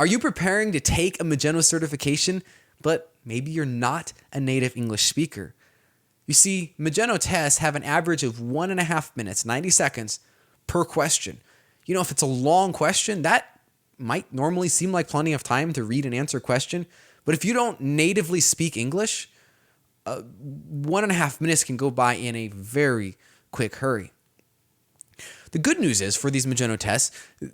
Are you preparing to take a Magento certification, but maybe you're not a native English speaker? You see, Magento tests have an average of 1.5 minutes, 90 seconds per question. You know, if it's a long question, that might normally seem like plenty of time to read and answer a question. But if you don't natively speak English, 1.5 minutes can go by in a very quick hurry. The good news is for these Magento tests,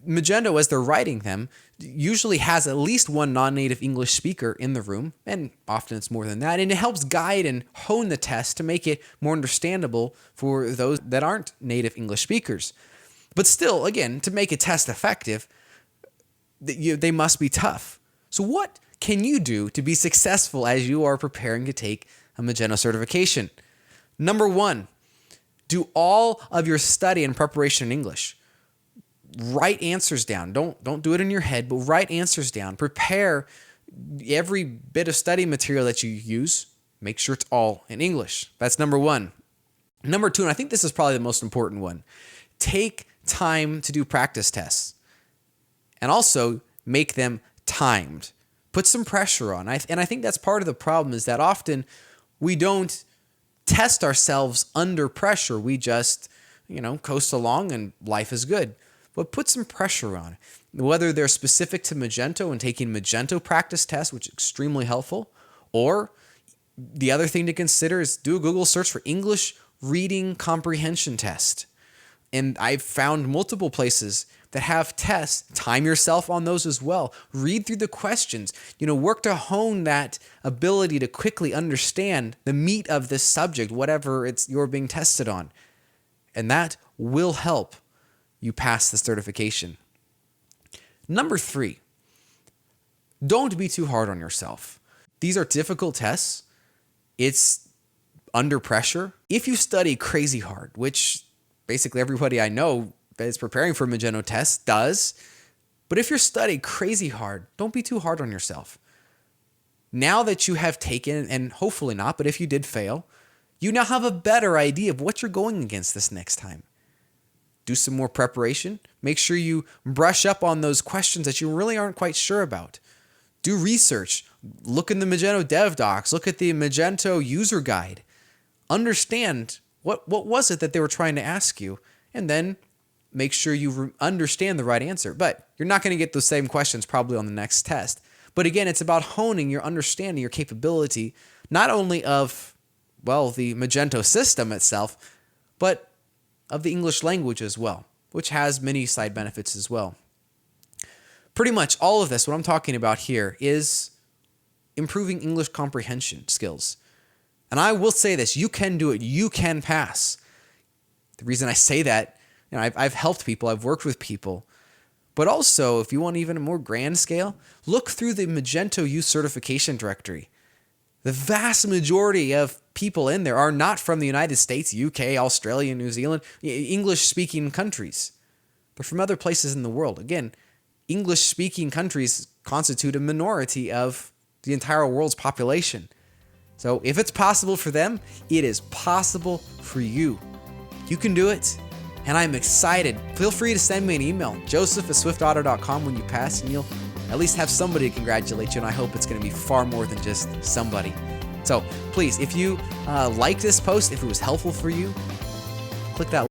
Magento, as they're writing them, usually has at least one non-native English speaker in the room, and often it's more than that, and it helps guide and hone the test to make it more understandable for those that aren't native English speakers. But still, again, to make a test effective, they must be tough. So what can you do to be successful as you are preparing to take a Magento certification? Number one, do all of your study and preparation in English. Write answers down. Don't do it in your head, but write answers down. Prepare every bit of study material that you use. Make sure it's all in English. That's number one. Number two, and I think this is probably the most important one, take time to do practice tests. And also make them timed. Put some pressure on. And I think that's part of the problem, is that often we don't test ourselves under pressure. We just, coast along and life is good. But put some pressure on. Whether they're specific to Magento and taking Magento practice tests, which is extremely helpful, or the other thing to consider is do a Google search for English reading comprehension test. And I've found multiple places that have tests. Time yourself on those as well. Read through the questions. Work to hone that ability to quickly understand the meat of this subject, whatever you're being tested on. And that will help you pass the certification. Number three, don't be too hard on yourself. These are difficult tests. It's under pressure. If you study crazy hard, which basically everybody I know that is preparing for Magento tests does. But if you're studying crazy hard, don't be too hard on yourself. Now that you have taken, and hopefully not, but if you did fail, you now have a better idea of what you're going against this next time. Do some more preparation. Make sure you brush up on those questions that you really aren't quite sure about. Do research. Look in the Magento Dev Docs. Look at the Magento user guide. Understand what was it that they were trying to ask you, and then make sure you understand the right answer. But you're not going to get those same questions probably on the next test. But again, it's about honing your understanding, your capability, not only of, the Magento system itself, but of the English language as well, which has many side benefits as well. Pretty much all of this, what I'm talking about here, is improving English comprehension skills. And I will say this, you can do it. You can pass. The reason I say that, I've helped people, I've worked with people. But also, if you want even a more grand scale, look through the Magento U certification directory. The vast majority of people in there are not from the United States, UK, Australia, New Zealand, English-speaking countries. They're from other places in the world. Again, English-speaking countries constitute a minority of the entire world's population. So if it's possible for them, it is possible for you. You can do it, and I'm excited. Feel free to send me an email, joseph@swiftauto.com, when you pass, and you'll at least have somebody to congratulate you, and I hope it's going to be far more than just somebody. So please, if you like this post, if it was helpful for you, click that